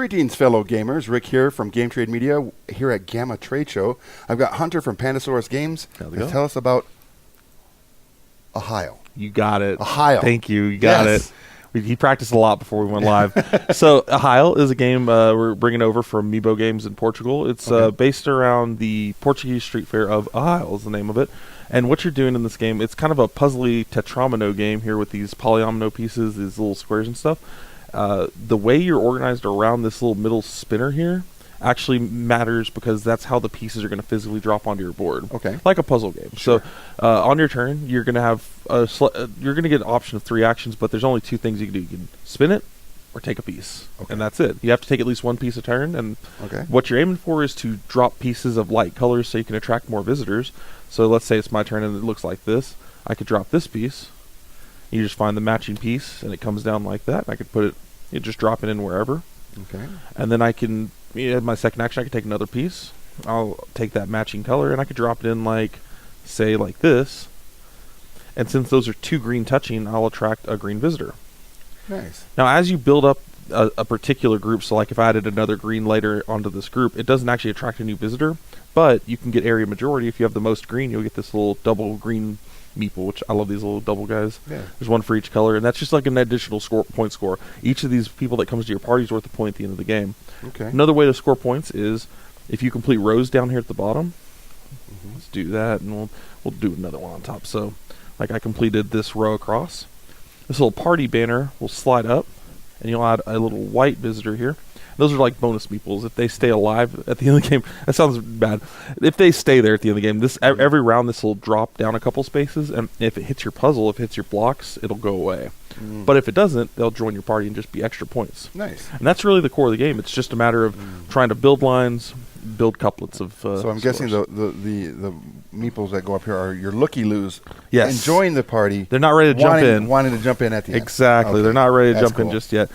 Greetings, fellow gamers. Rick here from Game Trade Media here at GAMA Trade Show. I've got Hunter from Pandasaurus Games to tell us about Arraial. You got it. Arraial. Thank you. You got it. He practiced a lot before we went live. So Arraial is a game we're bringing over from Mibo Games in Portugal. It's based around the Portuguese street fair of Arraial is the name of it. And what you're doing in this game, it's kind of a puzzly tetramino game here with these polyomino pieces, these little squares and stuff. The way you're organized around this little middle spinner here actually matters because that's how the pieces are going to physically drop onto your board. Okay. Like a puzzle game. Sure. So on your turn, you're going to have you're going to get an option of 3 actions, but there's only 2 things you can do. You can spin it or take a piece. Okay. And that's it. You have to take at least 1 piece a turn, and okay. what you're aiming for is to drop pieces of light colors so you can attract more visitors. So let's say it's my turn and it looks like this. I could drop this piece. You just find the matching piece, and it comes down like that. I could put it, you just drop it in wherever. Okay. And then I can, my second action, I could take another piece. I'll take that matching color, and I could drop it in like, say, like this. And since those are 2 green touching, I'll attract a green visitor. Nice. Now, as you build up a particular group, so like if I added another green later onto this group, it doesn't actually attract a new visitor, but you can get area majority. If you have the most green, you'll get this little double green meeple, which I love these little double guys. Yeah. There's 1 for each color, and that's just like an additional point score. Each of these people that comes to your party is worth a point at the end of the game. Okay. Another way to score points is if you complete rows down here at the bottom. Let's do that, and we'll do another one on top. So, like I completed this row across. This little party banner will slide up, and you'll add a little white visitor here. Those are like bonus meeples. If they stay alive at the end of the game, that sounds bad. If they stay there at the end of the game, this every round this will drop down a couple spaces, and if it hits your puzzle, if it hits your blocks, it'll go away. But if it doesn't, they'll join your party and just be extra points. Nice. And that's really the core of the game. It's just a matter of trying to build lines, build couplets of so I'm guessing the meeples that go up here are your looky-loos. Yes. Enjoying the party. They're not ready to jump in. Wanting to jump in at the end. Exactly. Okay. They're not ready to That's jump in cool. just yet.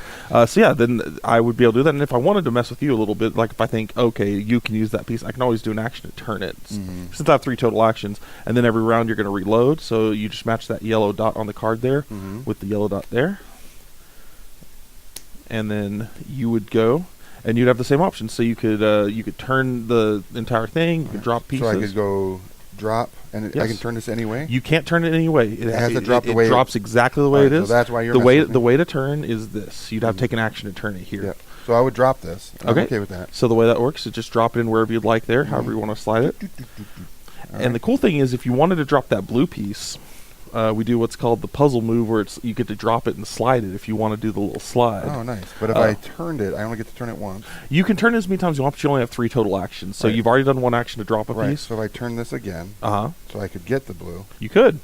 So yeah, then I would be able to do that. And if I wanted to mess with you a little bit, like if I think, okay, you can use that piece, I can always do an action to turn it. Since I have 3 total actions, and then every round you're going to reload, so you just match that yellow dot on the card there with the yellow dot there. And then you would go, and you'd have the same option. So you could turn the entire thing. You could drop pieces. So I could go drop, and I can turn this any way? You can't turn it any way. It has to drop the way it drops exactly the way it is. So that's why you're the way to turn is this. You'd have to take an action to turn it here. Yep. So I would drop this. I'm okay with that. So the way that works is just drop it in wherever you'd like there, however you want to slide it. And the cool thing is, if you wanted to drop that blue piece, we do what's called the puzzle move, where you get to drop it and slide it if you want to do the little slide. Oh, nice. But if I turned it, I only get to turn it once. You can turn it as many times as you want, but you only have 3 total actions. So you've already done 1 action to drop a piece. So if I turn this again, so I could get the blue. You could.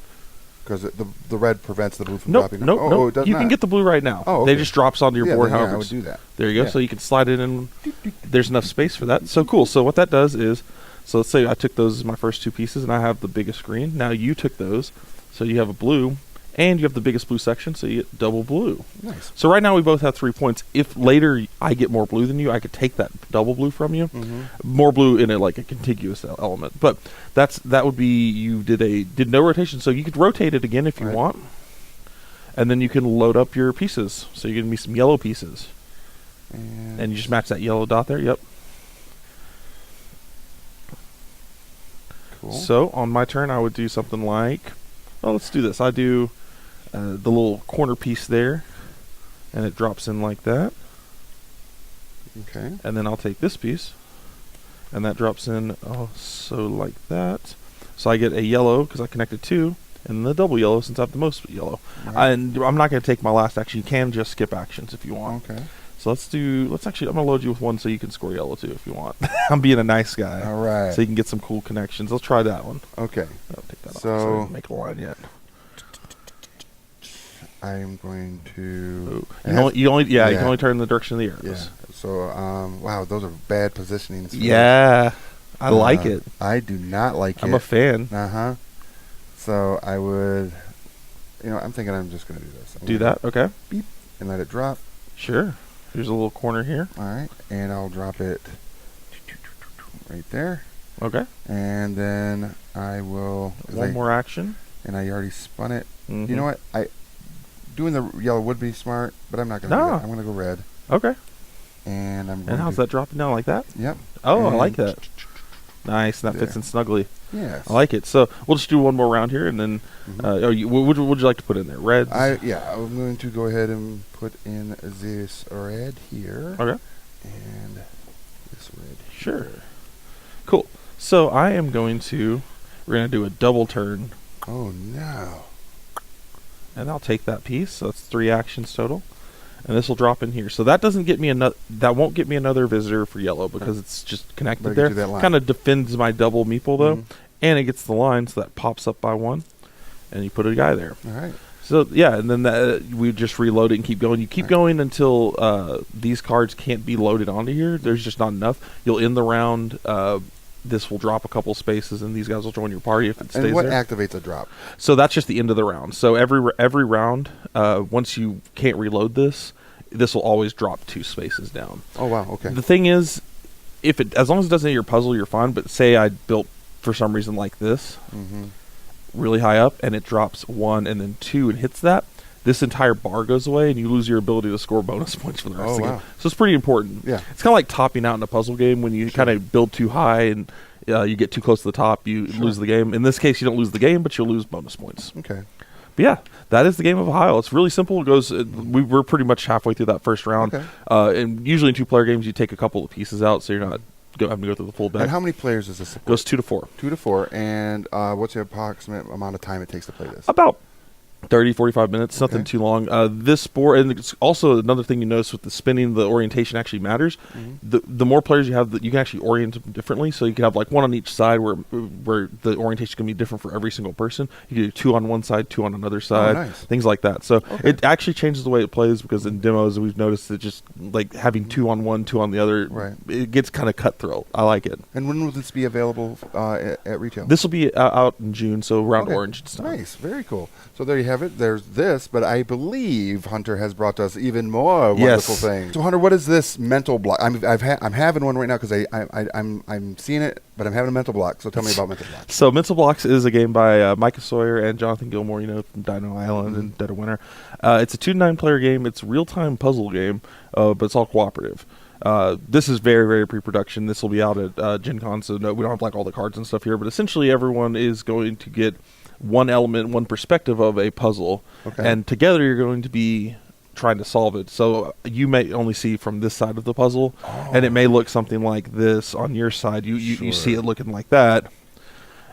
Because the red prevents the blue from Nope, dropping. Nope, it does you not. can get the blue right now. Oh, okay. They just drops onto your board. Then, however, I would do that. There you go. So you can slide it in. There's enough space for that. So cool. So what that does is, so let's say I took those as my first 2 pieces, and I have the biggest green. Now you took those, so you have a blue. And you have the biggest blue section, so you get double blue. Nice. So right now we both have 3 points. If later I get more blue than you, I could take that double blue from you. More blue in like a contiguous element. But that would be you did no rotation, so you could rotate it again if you want. And then you can load up your pieces. So you're gonna be some yellow pieces. And you just match that yellow dot there. Yep. Cool. So on my turn, I would do something like, well, let's do this. I do the little corner piece there, and it drops in like that. Okay. And then I'll take this piece, and that drops in also like that. So I get a yellow because I connected 2, and the double yellow since I have the most yellow. And I'm not going to take my last action. You can just skip actions if you want. Okay. So I'm going to load you with 1 so you can score yellow too if you want. I'm being a nice guy. All right. So you can get some cool connections. Let's try that one. Okay. I'll take that off. So Make a line yet. I am going to. You can only turn in the direction of the arrows. Yeah. So wow, those are bad positionings. Yeah, I like it. I do not like it. I'm a fan. So I would, I'm thinking I'm just going to do this. Do that, okay. Beep, and let it drop. Sure. Here's a little corner here. All right, and I'll drop it right there. Okay. And then I will. One more action. And I already spun it. You know what? Doing the yellow would be smart, but I'm not going to do that. I'm going to go red. Okay. And I'm going And how's that dropping down like that? Yep. Oh, I And like that. Nice. That fits in snugly. Yes. I like it. So we'll just do one more round here, and then what would you like to put in there? Reds? I'm going to go ahead and put in this red here. Okay. And this red Sure. here. Cool. So I am going to, we're going to do a double turn, Oh, no. and I'll take that piece. So that's 3 actions total. And this will drop in here. So that doesn't get me another, that won't get me another visitor for yellow because it's just connected But it there. gets you that line. Kind of defends my double meeple though. Mhm. And it gets the line, so that pops up by 1. And you put a guy there. All right. So yeah, and then we just reload it and keep going. You keep going until these cards can't be loaded onto here. There's just not enough. You'll end the round. This will drop a couple spaces, and these guys will join your party if it stays And what there. activates a drop? So that's just the end of the round. So every round, once you can't reload this will always drop 2 spaces down. Oh, wow. Okay. The thing is, as long as it doesn't hit your puzzle, you're fine. But say I built for some reason like this, Mm-hmm. really high up, and it drops 1 and then 2 and hits that, this entire bar goes away, and you lose your ability to score bonus points for the rest of the wow. game. So it's pretty important. Yeah. It's kind of like topping out in a puzzle game when you kind of build too high and you get too close to the top, you lose the game. In this case, you don't lose the game, but you'll lose bonus points. Okay. But yeah, that is the game of Arraial. It's really simple. It goes. We're pretty much halfway through that first round. Okay. And usually in 2-player games, you take a couple of pieces out, so you're not having to go through the full deck. And how many players does this support? Goes 2 to 4. 2 to 4. And what's the approximate amount of time it takes to play this? About 30, 45 minutes, nothing Okay. too long. This board, and it's also another thing you notice with the spinning, the orientation actually matters. Mm-hmm. The more players you have, you can actually orient them differently. So you can have like 1 on each side where the orientation can be different for every single person. You can do 2 on one side, 2 on another side, nice. things like that. So Okay. it actually changes the way it plays because in demos we've noticed that just like having 2 on one, 2 on the other, Right. it gets kind of cutthroat. I like it. And when will this be available at retail? This will be out in June, so around Okay. Orange and stuff. Nice. Very cool. So there you have it. There's this, but I believe Hunter has brought us even more wonderful things. So Hunter, what is this mental block? I'm having one right now because I'm seeing it, but I'm having a mental block. So tell me about mental blocks. So Mental Blocks is a game by Micah Sawyer and Jonathan Gilmore, from Dino Island and Dead of Winter. It's a 2 to 9 player game. It's a real-time puzzle game, but it's all cooperative. This is very, very pre-production. This will be out at Gen Con, so no, we don't have like all the cards and stuff here, but essentially everyone is going to get one element, one perspective of a puzzle, Okay. and together you're going to be trying to solve it. So you may only see from this side of the puzzle, and it may look something like this on your side. You see it looking like that,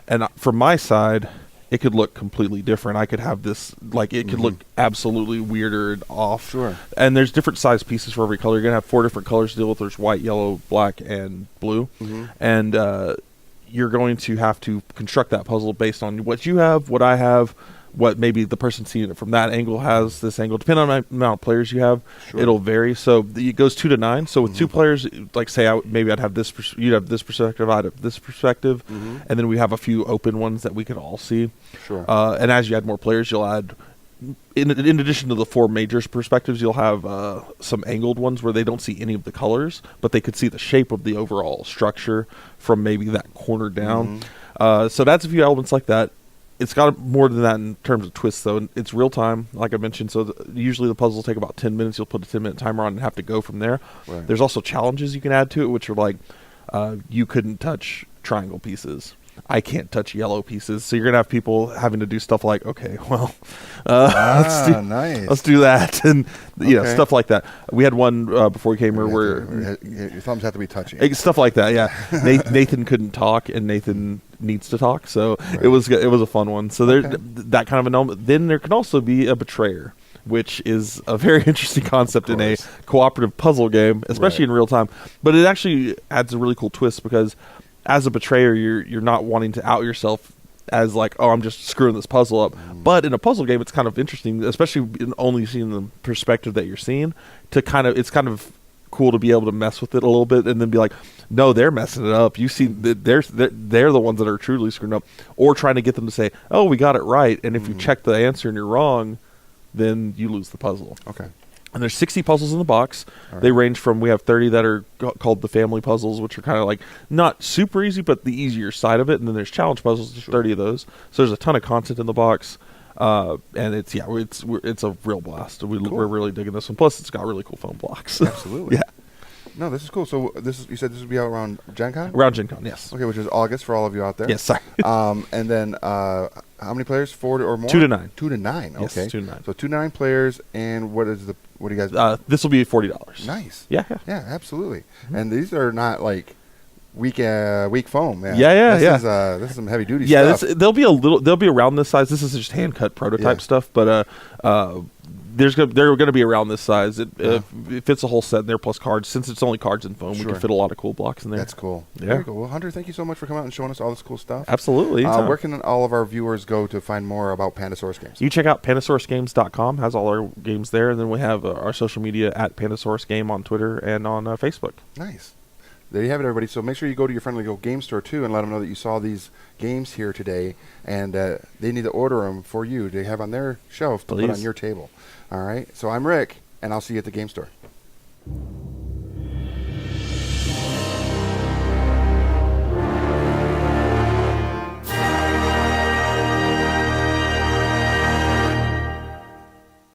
and from my side, it could look completely different. I could have this, like, it could look absolutely weirder and off. Sure. And there's different size pieces for every color. You're going to have 4 different colors to deal with. There's white, yellow, black, and blue. And you're going to have to construct that puzzle based on what you have, what I have, what maybe the person seeing it from that angle has, this angle. Depending on the amount of players you have, it'll vary. So it goes 2 to 9. So with 2 players, like say maybe I'd have this, you'd have this perspective, I'd have this perspective, and then we have a few open ones that we could all see. Sure. And as you add more players, you'll add, in addition to the 4 major perspectives, you'll have some angled ones where they don't see any of the colors, but they could see the shape of the overall structure from maybe that corner down. So that's a few elements like that. It's got more than that in terms of twists, though. It's real time, like I mentioned. So usually the puzzles take about 10 minutes. You'll put a 10-minute timer on and have to go from there. Right. There's also challenges you can add to it, which are like you couldn't touch triangle pieces. I can't touch yellow pieces. So you're going to have people having to do stuff like, okay, well, nice. let's do that. And, Okay. stuff like that. We had one before we came here where Your thumbs have to be touching. stuff like that, yeah. Nathan couldn't talk, and Nathan needs to talk, so it was a fun one. So there, that kind of an element. Then there can also be a betrayer, which is a very interesting concept in a cooperative puzzle game, especially in real time. But it actually adds a really cool twist because as a betrayer, you're not wanting to out yourself as like, oh, I'm just screwing this puzzle up. But in a puzzle game, it's kind of interesting, especially in only seeing the perspective that you're seeing. It's kind of cool to be able to mess with it a little bit and then be like, no, they're messing it up. You see, they're the ones that are truly screwing up, or trying to get them to say, oh, we got it right. And if you check the answer and you're wrong, then you lose the puzzle. Okay. And there's 60 puzzles in the box. They range from, we have 30 that are called the family puzzles, which are kind of like not super easy, but the easier side of it. And then there's challenge puzzles, there's 30 of those. So there's a ton of content in the box. And it's a real blast. We're really digging this one. Plus, it's got really cool foam blocks. Absolutely. Yeah. No, this is cool. So you said this would be out around Gen Con? Around Gen Con, yes. Okay, which is August for all of you out there. Yes, sorry. And then how many players? 4 or more? 2 to 9. 2 to 9. Yes, Okay. 2 to 9. So 2 to 9 players, and what do you guys? This will be $40. Nice. Yeah. Yeah, absolutely. And these are not like weak foam. Man. Yeah. This is some heavy duty Yeah, stuff. they'll be around this size. This is just hand cut prototype stuff, but they're going to be around this size. It fits a whole set in there plus cards. Since it's only cards and foam, we can fit a lot of cool blocks in there. That's cool. Yeah. Very cool. Well, Hunter, thank you so much for coming out and showing us all this cool stuff. Absolutely. Where can all of our viewers go to find more about Pandasaurus Games? You check out PandasaurusGames.com. Has all our games there, and then we have our social media at Pandasaurus Game on Twitter and on Facebook. Nice. There you have it, everybody. So make sure you go to your friendly local game store, too, and let them know that you saw these games here today, and they need to order them for you to have on their shelf to put on your table. All right? So I'm Rick, and I'll see you at the game store.